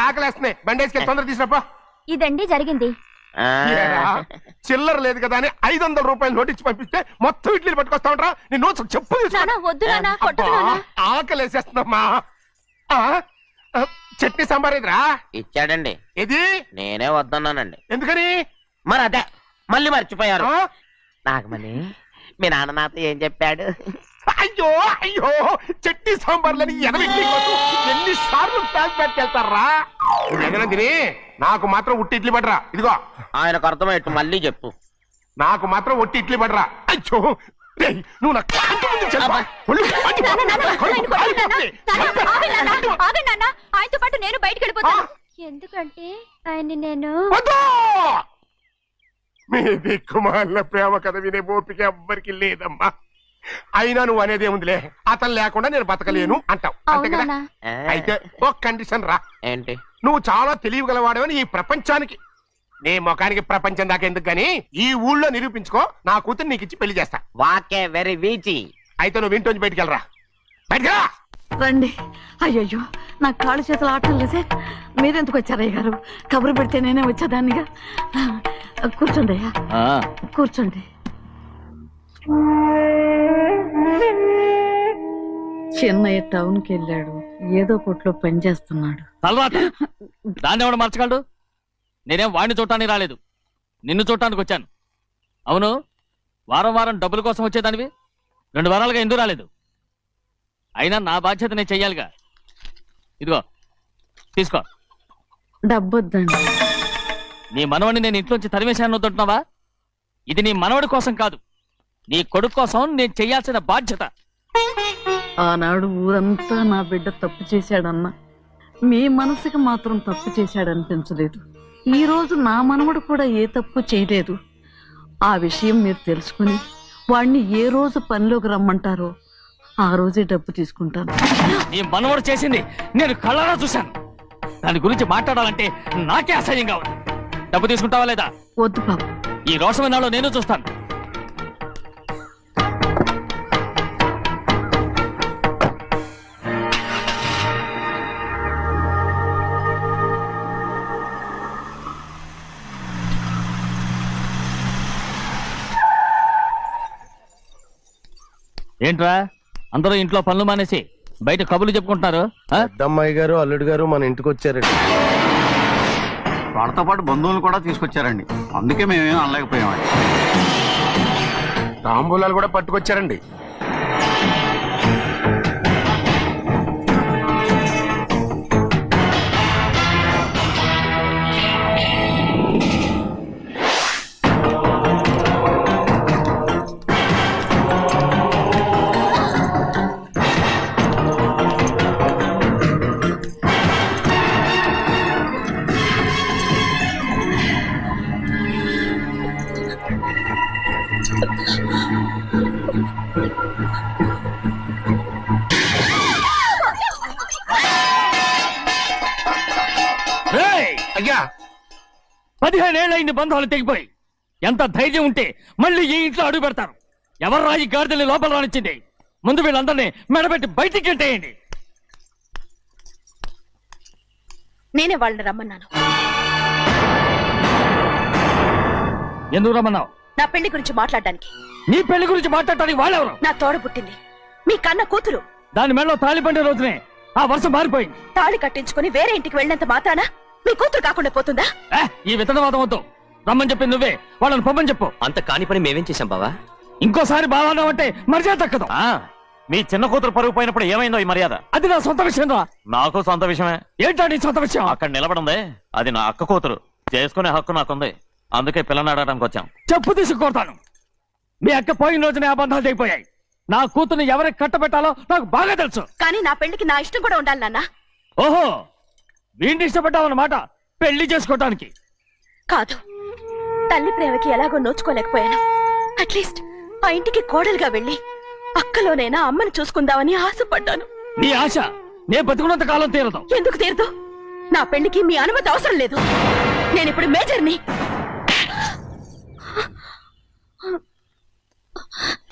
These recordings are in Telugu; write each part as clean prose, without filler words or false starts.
ఆకలేస్తున్నాయి. బండేసుకెళ్ళి తొందర తీసినప్ప. ఇదండి జరిగింది. చిల్లర లేదు కదా అని 500 రూపాయలు నోటిచ్చి పంపిస్తే మొత్తం ఇడ్లీలు పట్టుకొస్తా ఉంటా. నీ నోట్స్ చెప్పు. ఆకలేసేస్తుందమ్మా. చట్నీ సాంబార్ ఇదిరా ఇచ్చాడండి. ఇది నేనే వద్దన్నానండి. ఎందుకని? మరి అదే మళ్ళీ మర్చిపోయారు. నాగమణి మీ నాన్న నాతో ఏం చెప్పాడు? అయ్యో అయ్యో చట్నీ సాంబార్లని ఎన్నిసార్లు ఫ్లాష్ బ్యాక్ వెళ్తారా? తిని నాకు మాత్రం ఉట్టి ఇడ్లీ పడరా. ఇదిగో ఆయనకు అర్థమయ్యట్టు మళ్ళీ చెప్పు. నాకు మాత్రం ఒట్టి ఇడ్లీ పడరా. అయ్యో నువ్వు నా ఆయనతో పాటు నేను బయటకు వెళ్ళిపోతాను. ఎందుకంటే ఆయన నేను మీ దిక్కుమాలిన ప్రేమ కథ వినే ఓపిక ఎవ్వరికి లేదమ్మా. అయినా నువ్వు అనేదేముందిలే, అతను లేకుండా నేను బతకలేను అంటావు అంతే కదా. అయితే ఒక కండిషన్ రా. ఏంటి? నువ్వు చాలా తెలియగలవాడవని ఈ ప్రపంచానికి, నీ ముఖానికి ప్రపంచం దాకా ఎందుకు గాని ఈ ఊళ్ళో నిరూపించుకో. నా కూతురు నీకు ఇచ్చి పెళ్లి చేస్తా. వాకే వెరీ వీచి. అయితే నువ్వు ఇంటి బయటికి వెళ్ళరా. బయటకెళ్ళా రండి. అయ్యయ్యో నాకు కాళ్ళు చేతులు ఆటలు లేసే. మీరెందుకు వచ్చారు అయ్య గారు? కబురు పెడితే నేనే వచ్చేదాన్నిగా. కూర్చోండి అయ్యా, కూర్చోండి. చిన్నయ్య టౌన్కి వెళ్ళాడు, ఏదో కొట్లో పని చేస్తున్నాడు. దాన్ని ఎవడు మార్చగలడు? నేనేం వాడిని చూడటానికి రాలేదు, నిన్ను చూడటానికి వచ్చాను. అవును, వారం వారం డబ్బుల కోసం వచ్చేదానివి 2 వారాలుగా ఎందుకు రాలేదు? అయినా నా బాధ్యత నేను చెయ్యాలిగా. ఇదిగో తీసుకో. డబ్బొద్దండి. నీ మనవడిని నేను ఇంట్లోంచి తరిమేశాను వద్దంటున్నావా? ఇది నీ మనవడి కోసం కాదు, నీ కొడుకు కోసం నేను చెయ్యాల్సిన బాధ్యత. ఆనాడు ఊరంతా నా బిడ్డ తప్పు చేశాడన్నా, మీ మనసుకి మాత్రం తప్పు చేశాడనిపించలేదు. ఈ రోజు నా మనవడు కూడా ఏ తప్పు చేయలేదు. ఆ విషయం మీరు తెలుసుకుని వాడిని ఏ రోజు పనిలోకి రమ్మంటారో ఆ రోజే డబ్బు తీసుకుంటాను. నీ మనవడు చేసింది నేను కళ్ళారా చూశాను. దాని గురించి మాట్లాడాలంటే నాకే అసహ్యంగా ఉంది. డబ్బు తీసుకుంటావా లేదా? వద్దు బాబు. ఈ రోషమనాలో నేను చూస్తాను. ఏంట్రా అందరూ ఇంట్లో పనులు మానేసి బయట కబుర్లు చెప్పుకుంటున్నారు? పెద్దమ్మాయి గారు అల్లుడు గారు మన ఇంటికి వచ్చారండి. వాళ్ళతో పాటు బంధువులు కూడా తీసుకొచ్చారండి, అందుకే మేమేం అనలేకపోయామండి. తాంబూలాలు కూడా పట్టుకొచ్చారండి. అయ్యా 15 ఏళ్ళైంది బంధాలు తెగిపోయి. ఎంత ధైర్యం ఉంటే మళ్ళీ ఈ ఇంట్లో అడుగు పెడతారు? ఎవరు రాయి గాడిదల్ని లోపల రానిచ్చింది? ముందు వీళ్ళందరినీ మెడబెట్టి బయటికి గెంటేయండి. నేనే వాళ్ళని రమ్మన్నాను. ఎందుకు రమ్మన్నావు? నా పెళ్లి గురించి మాట్లాడడానికి. నీ పెళ్లి గురించి మాట్లాడటానికి వాళ్ళెవరు? నా తోడ పుట్టింది, మీ కన్న కూతురు. దాని మెడలో తాళి పండే రోజునే ఆ వర్షం మారిపోయింది. తాళి కట్టించుకుని వేరే ఇంటికి వెళ్ళినంత మాత్రాన మీ కూతురు కాకుండా పోతుందా? ఈ విత్తనవాదం వద్దు. రమ్మని చెప్పి నువ్వే వాళ్ళని పంపని చెప్పు. అంత కాని పని మేమేం చేశాం బావా? ఇంకోసారి బాగా అంటే మర్యాద తక్కదు. మీ చిన్న కూతురు పరుగు పోయినప్పుడు ఏమైందో ఈ మర్యాద? అది నా సొంత విషయం రా. నాకు సొంత విషయమే. ఏంటో నీ సొంత విషయం? అక్కడ నిలబడిందే అది నా అక్క కూతురు, చేసుకునే హక్కు నాకుంది. అందుకే పిల్లని అడగడానికి వచ్చాం. చెప్పు తీసుకొడతాను. మీ అక్క పోయిన రోజునే ఆ బంధాలు తెగిపోయాయి. నా కూతుర్ని ఎవరికి కట్టబెట్టాలో నాకు బాగా తెలుసు. కానీ నా పెళ్లికి నా ఇష్టం కూడా ఉండాలి నాన్న. ఓహో, వీడిని ఇష్టపడ్డావన్నమాట పెళ్లి చేసుకోవటానికి? కాదు, తల్లి ప్రేమకి ఎలాగో నోచుకోలేకపోయాను. అట్లీస్ట్ ఆ ఇంటికి కోడలుగా వెళ్ళి అక్కలోనైనా అమ్మని చూసుకుందామని ఆశపడ్డాను. నీ ఆశ నే బతుకున్నంత కాలం తీరదు. ఎందుకు తీరదు? నా పెళ్లికి మీ అనుమతి అవసరం లేదు. నేనిప్పుడు మేజర్ని.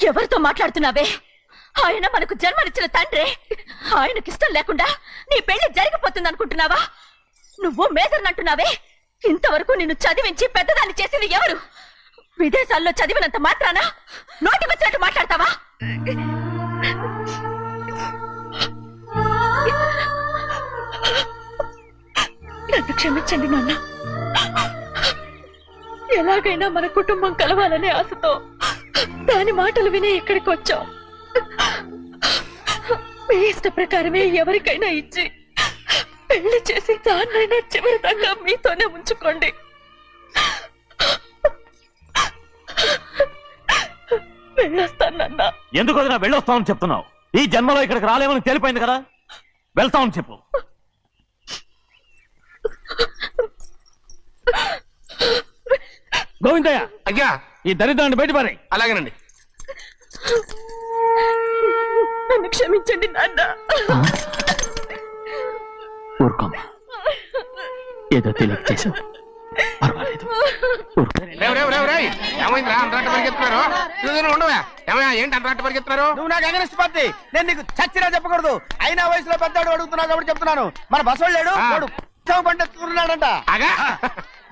ఎవరితో మాట్లాడుతున్నావే? ఆయన మనకు జన్మనిచ్చిన తండ్రే. ఆయనకిష్టం లేకుండా నీ పెళ్లి జరిగిపోతుంది అనుకుంటున్నావా? నువ్వు మేజర్ అంటున్నావే, ఇంతవరకు నిన్ను చదివించి పెద్దదాన్ని చేసింది ఎవరు? విదేశాల్లో చదివినంత మాత్రాన నోటికొచ్చినట్టు మాట్లాడతావా? నన్ను క్షమించండి నాన్న. ఎలాగైనా మన కుటుంబం కలవాలనే ఆశతో దాని మాటలు వినే ఇక్కడికి వచ్చాం. మీ ఇష్ట ప్రకారమే ఎవరికైనా ఇచ్చి పెళ్లి చేసి దాన్నైనా చివరి దాకా మీతోనే ఉంచుకోండి. వెళ్ళొస్తానన్నా. ఎందుకు వదినా వెళ్ళొస్తామని చెప్తున్నావు? ఈ జన్మలో ఇక్కడికి రాలేమని తెలిపోయింది కదా, వెళ్తామని చెప్పు. గోవిందయ్య, అయ్యా ఈ దరిద్రాన్ని బయటపడి. అలాగేనండి. నన్ను క్షమించండి నాన్న. ఊరుకోమ్మా, ఏదో తెలియక చేసావు, పర్వాలేదు. ఏమైందిరా అంతరాట పరిగెత్తున్నారు? ఉండవా ఏమయ్యా, ఏంటి అంతరాట పరిగెత్తున్నారు? నువ్వు నాకు అగనిస్ట్ పార్టీ, నేను నీకు చచ్చినా చెప్పకూడదు. అయినా వయసులో పెద్దవాడు అడుగుతున్నావు కాబట్టి చెప్తున్నాను. మన బసవాడు లేడు, వాడు పండుతున్నాడంట. అగా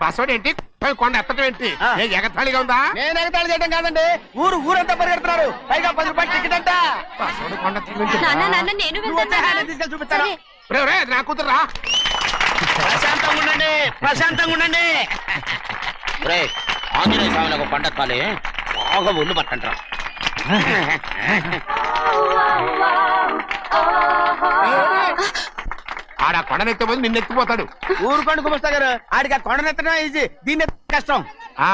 బస్సోడు ఏంటి, కొండ ఎత్తడం ఏంటి? ఎగతాళిగా ఉందా? నేను ఎగతాళి చేయడం కాదండి, ఊరంతా పరిగెడుతున్నారు. పైగా 10 రూపాయలు టికెట్ అంట. బస్సోడు కొండ నేను తీసుకెళ్ళి చూపిస్తాను. అది నా కూతురురా. ప్రశాంతంగా ఉండండి, ప్రశాంతంగా ఉండండి. ఆంజనేయ స్వామికి ఒక పండగ కాలే, బాగా ఒళ్ళు పట్టంటారా. ఆడ కొండనెత్తే పోతే నిన్నెత్తిపోతాడు. ఊరుకోండి కుమస్తా గారు, ఆడికి ఆ కొండనెత్తడం ఈజీ, దీన్ని కష్టం. ఆ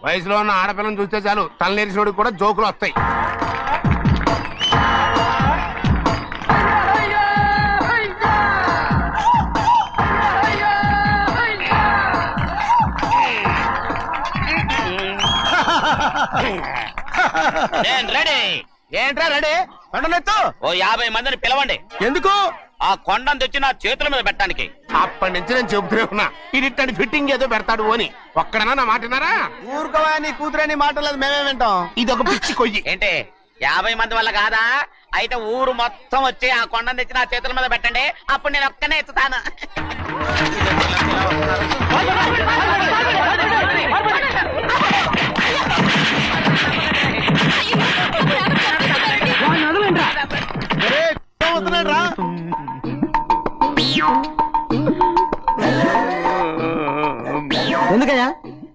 వయసులో ఉన్న ఆడపిల్లని చూస్తే చాలు తలనేరిసినోడికి కూడా జోకులు వస్తాయి. రెడీ. ఏంట్రా రెడీ? కొండనెత్తు. ఓ 50 మందిని పిలవండి. ఎందుకు? ఆ కొండను తెచ్చి నా చేతుల మీద పెట్టడానికి. అప్పటి నుంచి నేను చెబుతూనే ఉన్నా, ఇడిట్టని ఫిట్టింగ్ ఏదో పెడతాడు అని. ఒక్కడనా నా మాట విన్నారా? ఊరుకోవా, నీ కూతురని మాటలేదు, మేమే వింటాం. ఇది ఒక పిచ్చి కొయ్యి. ఏంటి 50 మంది వల్ల కాదా? అయితే ఊరు మొత్తం వచ్చి ఆ కొండను తెచ్చి నా చేతుల మీద పెట్టండి, అప్పుడు నేను ఒక్కనే ఎత్తుతాను.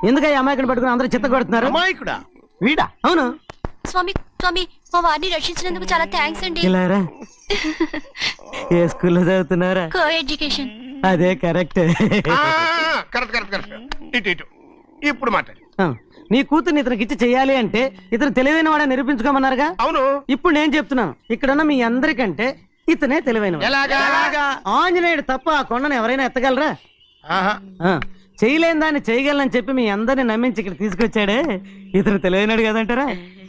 ఎందుకయ్యా అమాయకుని పట్టుకుని అందరూ చిత్త కొడుతున్నారు? అమాయకుడా? వీడా? అవును. స్వామి స్వామి, మా వారిని రక్షించినందుకు చాలా థ్యాంక్స్ అండి. ఇలారా, ఏ స్కూల్లో చదువుతున్నారా? Coeducation. అదే కరెక్ట్. Correct correct correct. ఇటు ఇటు ఇప్పుడు మాట్లాడు. నీ కూతుర్ని ఇతనికి ఇచ్చి చెయ్యాలి అంటే ఇతను తెలివైన వాడే నిరూపించుకోమన్నారుగా. అవును. ఇప్పుడు నేను చెప్తున్నాను, ఇక్కడున్న మీ అందరికంటే ఇతనే తెలివైన. ఆంజనేయుడు తప్ప ఆ కొండను ఎవరైనా ఎత్తగలరా? చేయలేని దాన్ని చేయగలనని చెప్పి మీ అందరిని నమ్మించి ఇక్కడ తీసుకొచ్చాడే, ఇతను తెలివైనడు కదంటారా?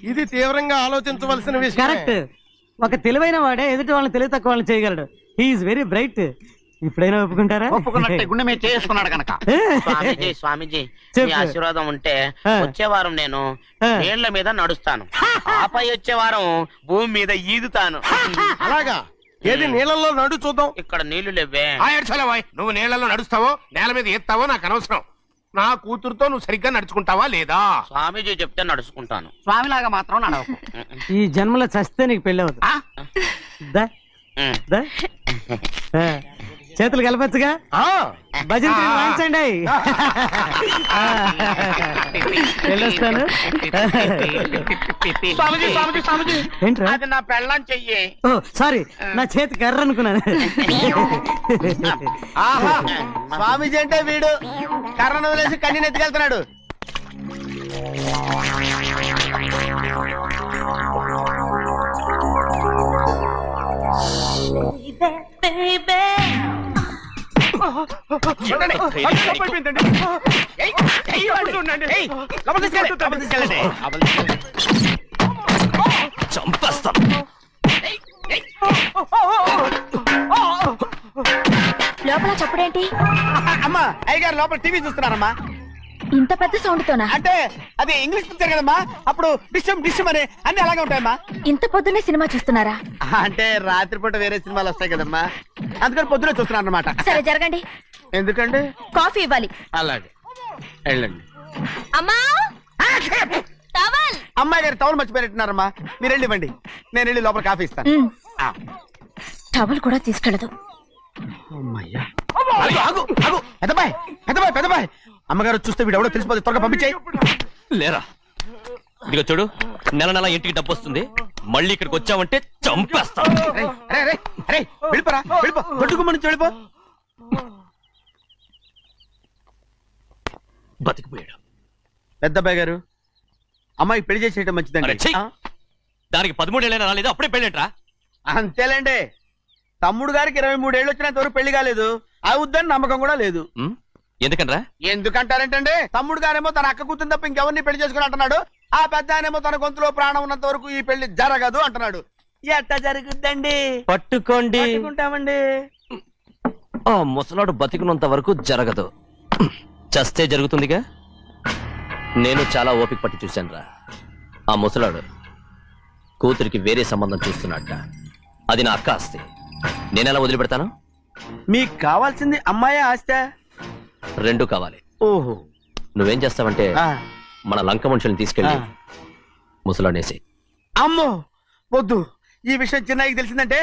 ఇది తీవ్రంగా ఆలోచించవలసిన విషయం. కరెక్ట్. ఒక తెలివైన వాడే ఎదుటి వాళ్ళని తెలివి తక్కువ వాళ్ళని చేయగలడు. He is very bright. ఇప్పుడైనా ఒప్పుకుంటారా? ఒప్పుకున్నట్టే, గుండె మీద చేసుకున్నాడు కనుక. స్వామీజీ స్వామీజీ, మీ ఆశీర్వాదం ఉంటే వచ్చే వారం నేను నీళ్ల మీద నడుస్తాను, ఆపై వచ్చే వారం భూమి మీద ఈదుతాను. అలాగా? ఏది నీళ్ళల్లో నడు చూద్దాం. ఇక్కడ నీళ్లు లేవే. నువ్వు నీళ్లలో నడుస్తావో నేల మీద ఎత్తావో నాకు అనవసరం. నా కూతురుతో నువ్వు సరిగ్గా నడుచుకుంటావా లేదా? స్వామీజీ చెప్తే నడుచుకుంటాను, స్వామిలాగా మాత్రం నడవకు. ఈ జన్మలో చస్తే నీకు పెళ్ళి అవుతుంది. చేతులు కలపచ్చుగా, భజన వాయించండి. వెళ్ళొస్తాను. ఏంట్రా? అది నా పెళ్ళం చెయ్యి. ఓ సారీ, నా చేతి కర్ర అనుకున్నాను. స్వామీజీ అంటే వీడు కర్రను వదిలేసి కన్నీని ఎత్తుకెళ్తున్నాడు. లోపల చప్పుడేంటి? అమ్మా, అయ్యగారు లోపల టీవీ చూస్తున్నారమ్మా. ఇంత పెద్ద సౌండ్ తోనా? అంటే అది ఇంగ్లీష్ పిక్చర్ కదమ్మా, అప్పుడు డిషం డిషం అని అన్ని అలాగే ఉంటాయమ్మా. ఇంత పొద్దున్నే సినిమా చూస్తున్నారా? అంటే రాత్రిపూట వేరే సినిమాలు వస్తాయి కదమ్మా, అందుకని పొద్దునే చూస్తున్నాను అనమాట. సరే జరగండి. ఎందుకండి? కాఫీ ఇవ్వాలి. అలాగే వెళ్ళండి. అమ్మా టవల్. అమ్మాయి గారు టవల్ మర్చిపోయినట్టున్నారమ్మా, మీరు వెళ్ళి ఇవ్వండి, నేను వెళ్ళి లోపల కాఫీ ఇస్తాను. ఆ. టవల్ కూడా తీసుకెళ్ళదు. అమ్మయ్యా. ఆగు, ఆగు, ఆగు. పెద్దబాయ్ పెద్దబాయ్ పెద్దబాయ్, అమ్మగారు చూస్తే వీడు ఎవడో తెలిసిపోతే త్వరగా పంపించేయి. లేరా, ఇదిగో చూడు, నెల నెల ఇంటికి డబ్బు వస్తుంది, మళ్ళీ ఇక్కడికి వచ్చావంటే చంపేస్తా. వెళ్ళిపోరా, వెళ్ళిపో, దొడ్డుకుమ్మ నుంచి వెళ్ళిపో. బతికిపోయాడు. పెద్దబాయ్ గారు, అమ్మాయికి పెళ్లి చేసేయటం అరే, మంచిదండి. చెయ్. దానికి 13 ఏళ్ళైనా రాలేదు, అప్పుడే పెళ్ళేంట్రా? అంతేలేండి, తమ్ముడు గారికి 23 ఏళ్ళు వచ్చినంత వరకు పెళ్లి కాలేదు, అవుద్దని నమ్మకం కూడా లేదు. ఎందుకనరా? ఎందుకంటారేంటండి, తమ్ముడు గారేమో తన అక్క కూతురు తప్ప ఇంకెవరిని పెళ్లి చేసుకుని అంటున్నాడు, ఆ పెద్ద ఆయనేమో తన గొంతులో ప్రాణం ఉన్నంత వరకు ఈ పెళ్లి జరగదు అంటున్నాడు. ఎట్టా జరుగుద్దండి? పట్టుకోండి. పట్టుకుంటామండి. ఆ ముసలాడు బతికినంత వరకు జరగదు, చస్తే జరుగుతుందిగా. నేను చాలా ఓపిక పట్టి చూశానురా. ఆ ముసలాడు కూతురికి వేరే సంబంధం చూస్తున్నట్ట. అది నా అక్క ఆస్తి, నేనెలా వదిలిపెడతాను? మీకు కావాల్సింది అమ్మాయి ఆస్తా? రెండు కావాలి. ఓహో. నువ్వేం చేస్తావంటే మన లంక మనుషుల్ని తీసుకెళ్ళి ముసలాడేసి. అమ్మో వద్దు, ఈ విషయం చిన్నయ్యకి తెలిసిందంటే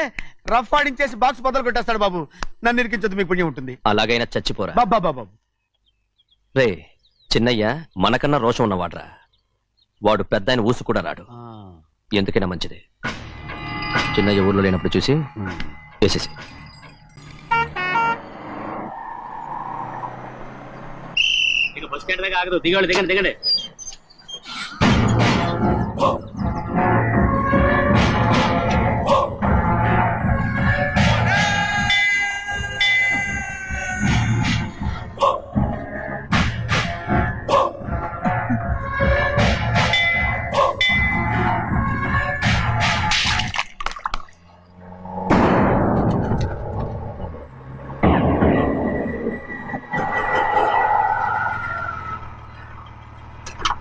రఫ్ ఆడించేసి బాక్స్ బదులు కొట్టేస్తాడు బాబు. నన్ను ఇరికించొద్దు, మీకు పుణ్యం ఉంటుంది. అలాగైనా చచ్చిపోరా. బాబా బాబు. రే చిన్నయ్య మనకన్నా రోషం ఉన్నవాడ్రా, వాడు పెద్ద ఆయన ఊసు కూడా రాడు. ఎందుకైనా మంచిది, చిన్నయ్య ఊర్లో లేనప్పుడు చూసి వేసేసి. బస్ స్టాండ్ దగ్గర ఆగదు, దిగండి దిగండి దిగండి.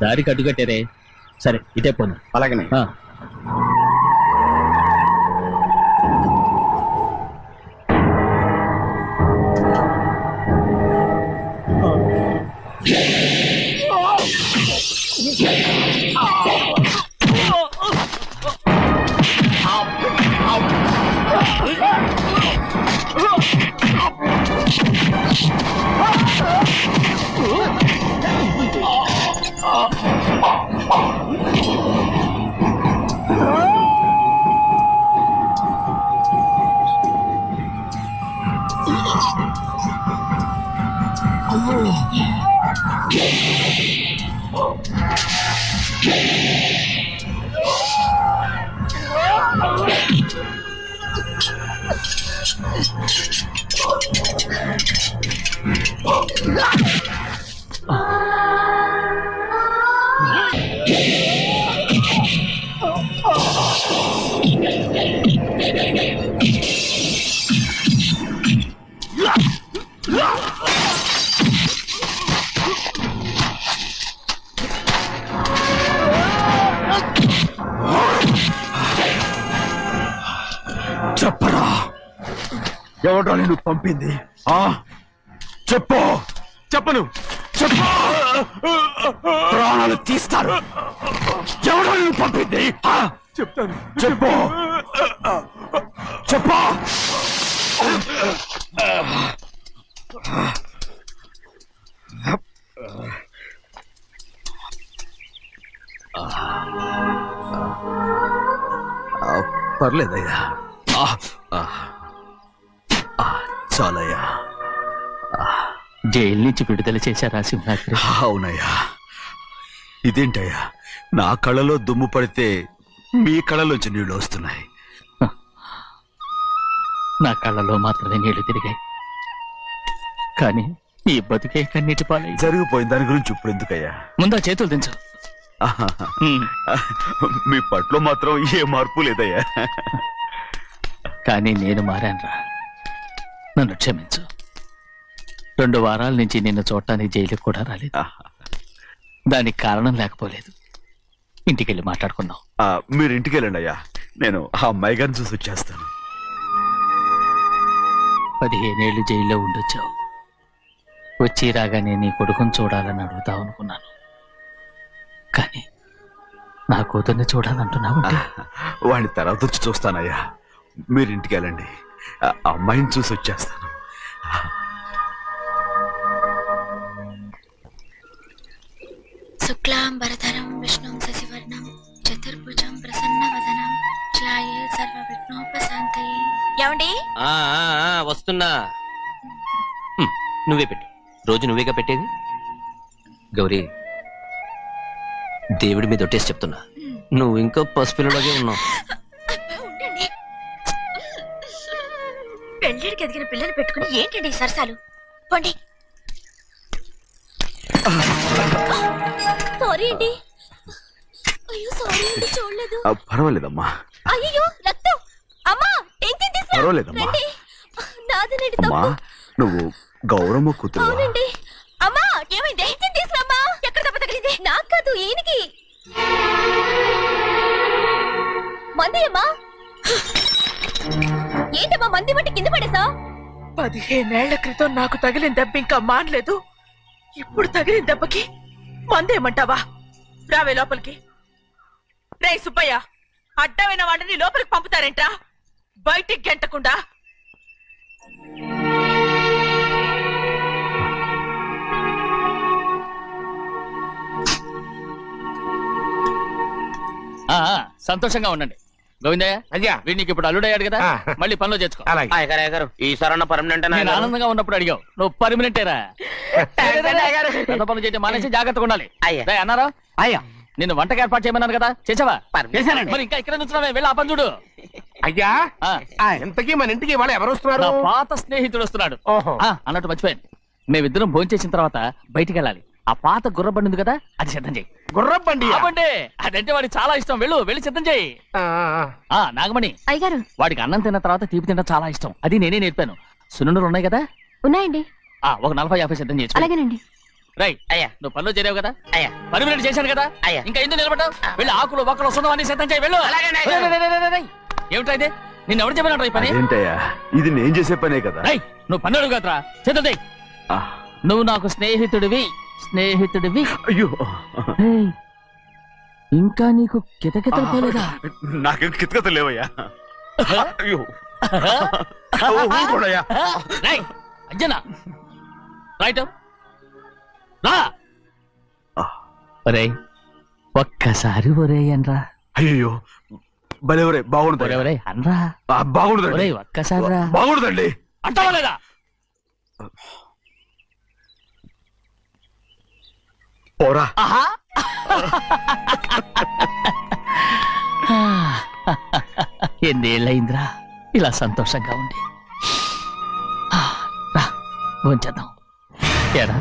దారికి అడ్డుకట్టారే, సరే ఇటే పోను. అలాగనే. చెప్పరా, ఎవడో నేను పంపింది? చెప్పు. చెప్పను. చెప్పు, ప్రాణాలు తీస్తారు. ఎవడో నేను పంపింది? చెప్తాను. చెప్పు చెప్పు. పర్లేదయ్యా, చాలయ్యా. జైలు నుంచి విడుదల చేశారా సింహాద్రి? అవునయ్యా. ఇదేంటయ్యా, నా కళ్ళలో దుమ్ము పడితే మీ కళ్ళలోంచి నీళ్లు వస్తున్నాయి. నా కళ్ళలో మాత్రమే నీళ్లు తిరిగాయి, కానీ ఈ బతుకే కన్నీటి పాలై. జరిగిపోయిన దాని గురించి ఇప్పుడు ఎందుకయ్యా? ముందా చేతులు దించు. మీ పట్ల మాత్రం ఏ మార్పు లేదయ్యా. కానీ నేను మారానురా, నన్ను క్షమించు. 2 వారాల నుంచి నిన్ను చూడటానికి జైలుకి కూడా రాలేదు. దానికి కారణం లేకపోలేదు. ఇంటికెళ్ళి మాట్లాడుకున్నాం. మీరు ఇంటికి వెళ్ళండి అయ్యా, నేను ఆ అమ్మాయి గారిని చూసి వచ్చేస్తాను. 15 ఏళ్ళు జైల్లో ఉండొచ్చావు, వచ్చి రాగానే నీ కొడుకుని చూడాలని అడుగుతావు అనుకున్నాను, కానీ నా కూతుర్ని చూడాలంటున్నావు. వాడిని తర్వాత వచ్చి చూస్తానయ్యా. మీరు ఇంటికి వెళ్ళండి, అమ్మాయిని చూసి వచ్చేస్తాను. శుక్లాంబరధరం విష్ణుం శశివర్ణం చతుర్భుజం ప్రసన్నవదనం ధ్యాయే సర్వవిఘ్నోపశాంతయే. ఏమండి? వస్తున్నా. నువ్వే పెట్టు, రోజు నువ్వేగా పెట్టేది. గౌరీ, దేవుడి మీద ఒట్టేసి చెప్తున్నా, నువ్వు ఇంకా పసిపిల్లలాగే ఉన్నావు. ఉండండి, పెళ్ళిడికి ఎదిగిన పిల్లలు పెట్టుకుని ఏంటండి ఈ సరసాలు? పోండి. సారీ అండి. అయ్యో సారీ అండి, చూడలేదు. పర్వాలేదమ్మా. అయ్యో రక్తం. అమ్మా టెన్షన్ తీసుకురా. పర్వాలేదమ్మా. రండి. నాదనండి అమ్మా, తప్పు. నువ్వు గౌరమ్మ కూతురు. అవునండి. అమ్మా ఏమైంది? టెన్షన్ తీసుకురామ్మా. ఎక్కడ దెబ్బ తగిలింది? నాకు కాదు, ఈయనకి. మంది అమ్మా. ఏంటమ్మా మంది బట్టి కింద పడేసా? 15 ఏళ్ల క్రితం నాకు తగిలిన దెబ్బ ఇంకా మానలేదు. ఇప్పుడు తగిలిన దెబ్బకి మందేమంటావా? రావే లోపలికి. రే సుబ్బయ్య, అడ్డమైన వాడిని లోపలికి పంపుతారేంట్రా? బయటికి గెంటకుండా. సంతోషంగా ఉండండి. గోవిందయ్య, అయ్యా వీడికి ఇప్పుడు అల్లుడయ్యాడు కదా, మళ్ళీ పనిలో చేర్చుకో. గారు ఈసారన్న పర్మనెంట్ నేను ఆనందంగా ఉన్నప్పుడు అడిగావు, నువ్వు పర్మనెంటేరా? పెద్ద పనులు చేయడం మానేసి జాగ్రత్తగా ఉండాలి. అన్నారా? అయ్యా, నిన్ను వంటకి ఏర్పాటు చేయమన్నాను కదా, చేసావా? మరి ఇంకా ఇక్కడ నుంచున్నావే, వెళ్ళి ఆ పని చూడు. అయ్యా, ఇంతకీ మన ఇంటికి వాళ్ళు ఎవరు వస్తున్నారు? నా పాత స్నేహితుడు వస్తున్నాడు. అన్నట్టు మర్చిపోయాను, మేమిద్దరం భోంచేసిన తర్వాత బయటికి వెళ్ళాలి. ఆ పాత గుర్రబండి ఉంది కదా, అది సిద్ధం చేయి. గుర్రబండి? అదంటే వాడికి చాలా ఇష్టం. వెళ్ళి సిద్ధం చేయి. నాగమణి, అయ్యగారు, వాడికి అన్నం తిన్న తర్వాత తీపి తినడం చాలా ఇష్టం. అది నేనే నేర్పాను. సున్నుండలు ఉన్నాయి కదా? ఉన్నాయండి. ఒక 40-50 సిద్ధం చేసి. అలాగేనండి. రైట్. అయ్యా, నువ్వు పనిలో చేరావు కదా, అయ్యా పర్మినెంట్ చేశాను కదా, అయ్యా ఇంకా ఎందుకు నిలబడ్డావు? వెళ్ళి ఆకులు ఒక్కలు వస్తుందో అన్ని సిద్ధం చేయి. వెళ్ళు. ఏమిటా ఇది? నిన్ను ఎవరు చెప్పినట్టు ఈ పని? ఏంటయ్యా, ఇది నేను చేసే పనే కదా. నువ్వు పన్నుడు కదరా, సిద్ధం చేయి. నువ్వు నాకు స్నేహితుడివి. అయ్యో, ఇంకా నీకు కితకితలు పోలేదా? నాకేం కితకతలు లేవయ్యా. అయ్యో, అంజనా రైట్ రా. ఒరే ఒక్కసారి ఒరే అనరా. అయ్యో, భలే ఒరే, బాగుంటుంది. ఒరే అనరా. బాగుండదండి. ఒక్కసారి రా. బాగుండదండి. అంటావా లేదా? పోరా. ఎన్నేళ్ళయిందిరా ఇలా సంతోషంగా ఉండి. రా భోంచేద్దాం. ఏరా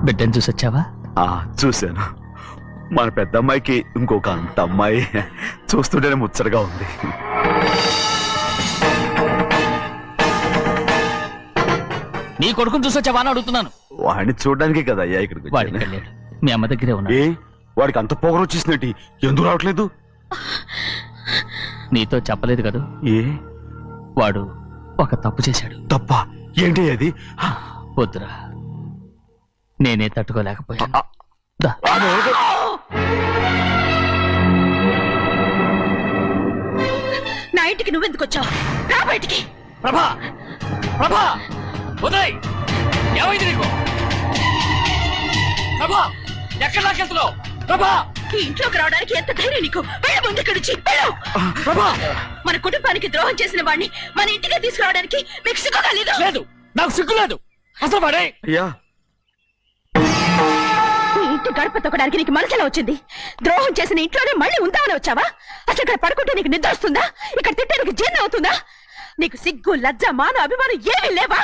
బిడ్డను చూసొచ్చావా? చూశాను. మన పెద్ద అమ్మాయికి ఇంకొక అంత అమ్మాయి. చూస్తుంటేనే ముచ్చటగా ఉంది. నీ కొడుకుని చూసొచ్చావా అని అడుగుతున్నాను. వాడిని చూడడానికే కదా అయ్యా ఇక్కడికి వాడికి వెళ్ళాడు. మీ అమ్మ దగ్గరే ఉన్నాడు. వాడికి అంత పొగరు వచ్చేసినట్టు ఎందుకు రావట్లేదు? నీతో చెప్పలేదు కదా. వాడు ఒక తప్పు చేశాడు. తప్ప? ఏంటి అది? వద్దురా, నేనే తట్టుకోలేకపోయాను. నా ఇంటికి నువ్వెందుకు వచ్చావు? రా బయటికి. ప్రభా, ఉదయ్, ఏమైంది నీకు? ప్రభా, ఎక్కడ లాకెళ్తున్నావు? ప్రభా, ఈ ఇంట్లోకి రావడానికి ఎంత ధైర్యం నీకు? వెళ్ళ ముందు ఇక్కడి నుంచి వెళ్ళు. ప్రభా, మన కుటుంబానికి ద్రోహం చేసిన వాడిని మన ఇంటికి తీసుకురావడానికి మీకు సిగ్గుగా లేదు? లేదు, నాకు సిగ్గు లేదు అసలు. వాడే ఈ ఇంటి గడప తొక్కడానికి నీకు మనసులో వచ్చింది. ద్రోహం చేసిన ఇంట్లోనే మళ్ళీ ఉందామని వచ్చావా? అసలు ఇక్కడ పడుకుంటే నీకు నిద్ర వస్తుందా? ఇక్కడ తింటే నీకు జీర్ణం అవుతుందా? నీకు సిగ్గు, లజ్జ, మాన, అభిమానం ఏమీ లేవా?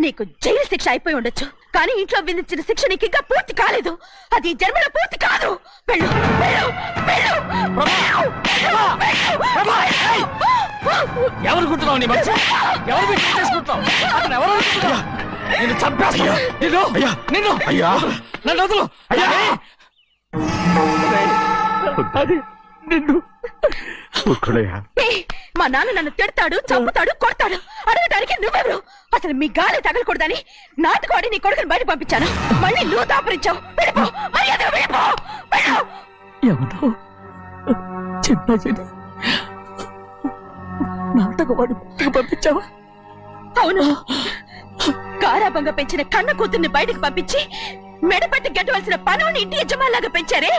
నీకు జైలు శిక్ష అయిపోయి ఉండొచ్చు, కానీ ఇంట్లో విధించిన శిక్ష నీకు ఇంకా పూర్తి కాలేదు. అది జన్మలో పూర్తి కాదు. వెళ్ళు, వెళ్ళు, వెళ్ళు. ఎవరు కుంటున్నావు? నీ మనసు ఎవరు చేసుకుంటున్నావు? అతను ఎవరు అనుకుంటున్నావు? నిన్ను చంపేస్తా. నిన్ను నన్ను వదులు. ఊరుకోడయ్యా. ఏయ్, మా నాన్న నన్ను తిడతాడు, చంపుతాడు, కొడతాడు. అడగడానికి నువ్వెవరు? అసలు మీ గాలి తగలకూడదని నాటుకోడి నీ కొడుకుని బయట పంపించాను. మళ్ళీ నువ్వు దాపరించావు. వెళ్ళిపో, మర్యాదగా వెళ్ళిపో, వెళ్ళు. ఎవరో చిన్న నాటకవాడు పంపించావా? అవును, గారాబంగా పెంచిన కన్న కూతుర్ని బయటకు పంపించి మెడపట్టి గెట్టవలసిన పనుని ఇంటి యజమానిలాగా పెంచారే,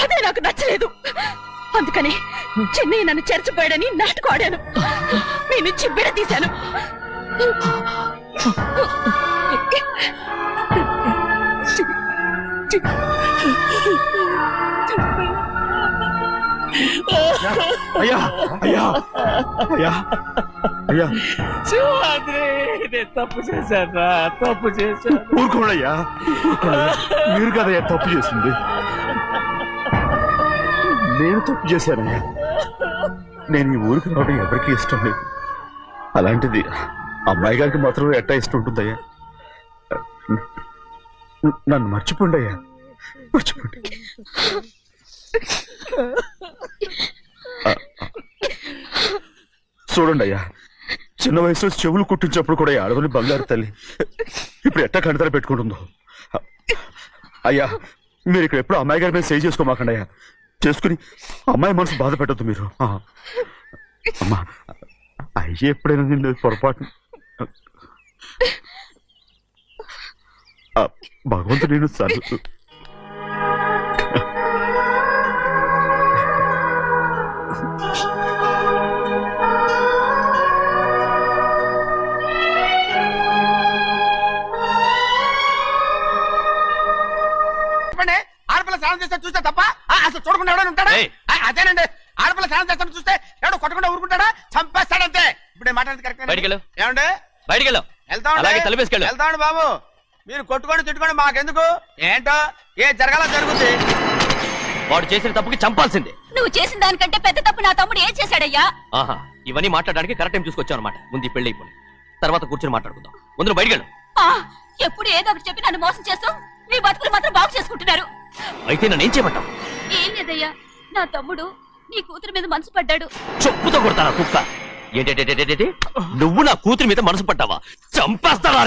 అదే నాకు నచ్చలేదు. అందుకని చెన్నయ్య నన్ను చెరచిపోయాడని నాటకం ఆడాను. మీ నుంచి విడదీశాను. అయ్యా అయ్యా అయ్యా అయ్యా తప్పు చేశాను, తప్పు చేశాను. ఊరుకోడయ్యా, మీరు కదయ్యా తప్పు చేసింది. నేను తప్పు చేశానయ్యా. నేను ఈ ఊరికి రావడం ఎవరికి ఇష్టం లేదు. అలాంటిది అమ్మాయి గారికి మాత్రం ఎట్టా ఇష్టం ఉంటుందయ్యా. నన్ను మర్చిపోండి అయ్యా, మర్చిపోండి. చూడండి అయ్యా, చిన్న వయసులో చెవులు కుట్టించినప్పుడు కూడా ఆడవని బంగారు తల్లి ఇప్పుడు ఎట్టా కంటతర పెట్టుకుంటుందో. అయ్యా, మీరు ఇక్కడ ఎప్పుడు అమ్మాయి గారి మీద సేవ్ చేసుకోమాకండి అయ్యా. చేసుకుని అమ్మాయి మనసు బాధ పెట్టద్దు మీరు. అమ్మా, అయ్యే ఎప్పుడైనా నిన్ను పొరపాటు భగవంతుడు నేను సర్దు. ఆడపిల్ల స్నానం చేస్తే చూస్తే తప్ప అసలు చూడకుండా ఎవడైనా ఉంటాడా? అదేనండి, ఆడపిల్ల స్నానం చేస్తాను చూస్తే ఎవడో కొట్టకుండా ఊరుకుంటాడా? చంపేస్తాడంతే. ఇప్పుడు మాట్లాడేది కరెక్ట్. ఏమండి బయటికి వెళ్తామండి బాబు. మీరు కొట్టుకొని తిట్టుకొని మాకెందుకు? ఏంటో ఏ జరగాల జరుగుతుంది. వాడు చేసిన తప్పుకి చంపాల్సిందే. నువ్వు చేసిన దానికంటే పెద్ద తప్పు నా తమ్ముడు ఏం చేశాడయ్యా? ఆహా, ఇవన్నీ మాట్లాడడానికి కరెక్ట్ టైం చూసుకొచ్చావు అనమాట. ముందు పెళ్లి అయిపోయి తర్వాత కూర్చొని మాట్లాడుకుందాం. ముందు బయటికి వెళ్ళు. ఎప్పుడు ఏదో ఒకటి చెప్పి నన్ను మోసం చేస్తూ మీ బతుకులు మాత్రం బాగు చేసుకుంటున్నారు. అయితే నన్ను ఏం చేయమంటావు? ఏం లేదయ్యా, నా తమ్ముడు నీ కూతురు మీద మనసు పడ్డాడు. చెప్పుతో కొడతారా కుక్క? ఏంటంటే నువ్వు నా కూతురి మీద మనసు పడ్డావా? చంపేస్తారా?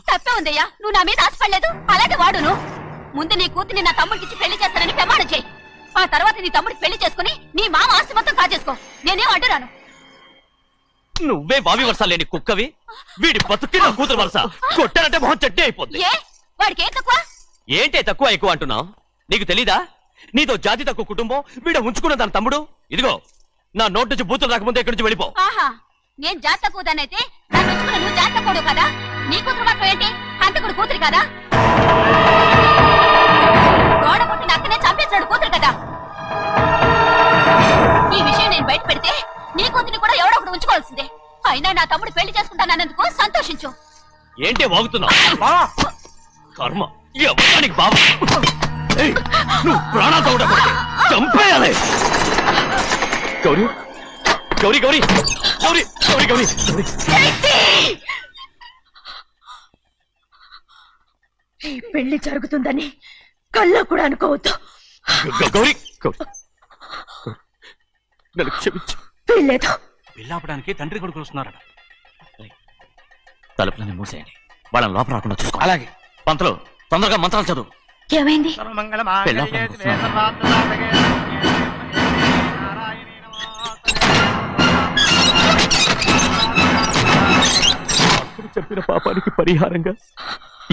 తప్పే ఉందయ్యా, నువ్వు నా మీద ఆశపడలేదు, అలాగే వాడును. ముందు నీ కూతుర్ని నా తమ్ముడికి పెళ్లి చేస్తానని ప్రమాణం చేయి. ఆ తర్వాత నీ తమ్ముడికి పెళ్లి చేసుకుని నీ మామ ఆస్తి మొత్తం కాజేసుకో. నేనేం అడ్డురాను. నువ్వే బావి వరస లేని కుక్కవి. వీడి బతుక్కి నా కూతురు వరస. కొట్టానంటే మొహం చెడ్డే అయిపోద్ది. వాడికి ఏం తక్కువ? ఏంటే తక్కువ ఎక్కువ అంటున్నావు? నీకు తెలీదా? నీతో జాతి తక్కువ కుటుంబం వీడ ఉంచుకున్న దాని తమ్ముడు. ఇదిగో, నా నోటి నుంచి బూతులు రాకముందే ఇక్కడి నుంచి వెళ్ళిపో. ఆహా, నేను జాతి తక్కువదానైతే నన్ను ఉంచుకున్న నువ్వు జాతి తక్కువ కదా? నీ కూతురు మాత్రం ఏంటి? హంతకుడు కూతురు కదా? గోడ పుట్టిన అక్కనే చంపేశాడు కూతురు కదా? ఈ విషయం నేను బయట పెడితే నీ కూతురిని కూడా ఎవడో ఒకటి ఉంచుకోవాల్సిందే. అయినా నా తమ్ముడు పెళ్లి చేసుకుంటానన్నందుకు సంతోషించు. ఏంటి వాగుతున్నావు? కర్మ, ఎవరికి బాబా? నువ్వు ప్రాణాలతో ఉండకూడదు, చంపేయాలి. గౌరీ గౌరీ గౌరీ గౌరీ గౌరీ గౌరీ ఈ పెళ్లి జరుగుతుందని కల్లో కూడా అనుకోవద్దు. గౌరీ నన్ను క్షమించు. వీల్లేదు. పెళ్ళాపడానికి తండ్రి కొడుకులు వస్తున్నారట. తలుపులని మూసేయండి, వాళ్ళని లోపల రాకుండా చూసుకో. అలాగే. పంతులు, తొందరగా మంత్రాలు చదువు. ఏమైంది? చెప్పిన పాపానికి పరిహారంగా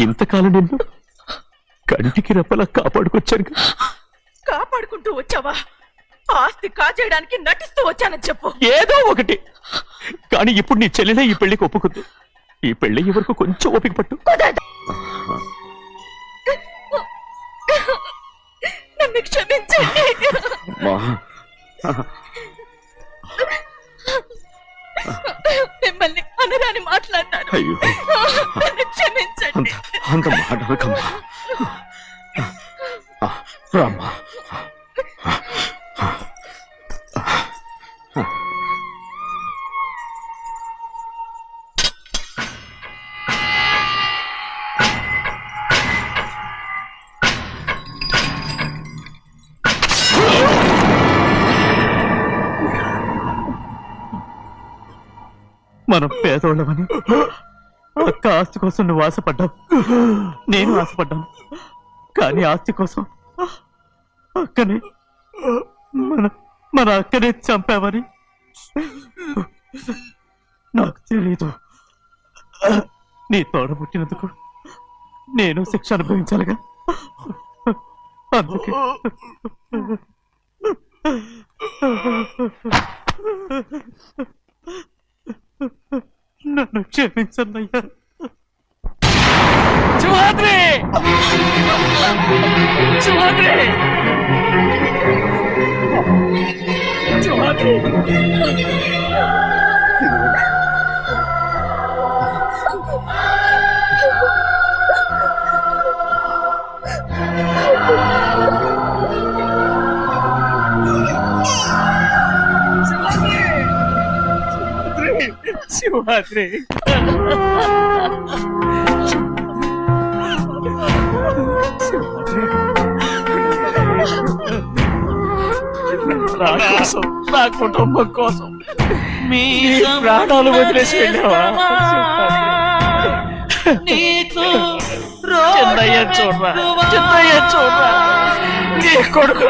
ఇంతకాలం నిన్ను కంటికి రెప్పలా కాపాడుకొచ్చాను. కాపాడుకుంటూ వచ్చావా? ఆస్తి కాజేయడానికి నటిస్తూ వచ్చానని చెప్పు. ఏదో ఒకటి. కానీ ఇప్పుడు నీ చెల్లెలే ఈ పెళ్లికి ఒప్పుకుంది. ఈ పెళ్లి వరకు కొంచెం ఓపిక పట్టు. నన్ను క్షమించండి. మిమ్మల్ని అనరాని మాట్లాడినాను. నన్ను క్షమించండి. అంత మాటలకమ్మా. రామ్మా. మనం పేదోళ్ళమని అక్క ఆస్తి కోసం నువ్వు ఆశపడ్డావు, నేను ఆశపడ్డాను. కానీ ఆస్తి కోసం అక్కనే మన అక్కనే చంపావని నాకు తెలీదు. నీ తోడ పుట్టినందుకు నేను శిక్ష అనుభవించాలిగా, అందుకే నన్ను క్షమించన్నయ్యా. సింహాద్రి! సింహాద్రి! సింహాద్రి! సింహాద్రి! నా కుటుంబం కోసం మీ ప్రాణాలు వదిలేసి వెళ్ళావా? చిన్నయ్య చూడరా, చిన్నయ్య చూడరా, నీ కొడుకు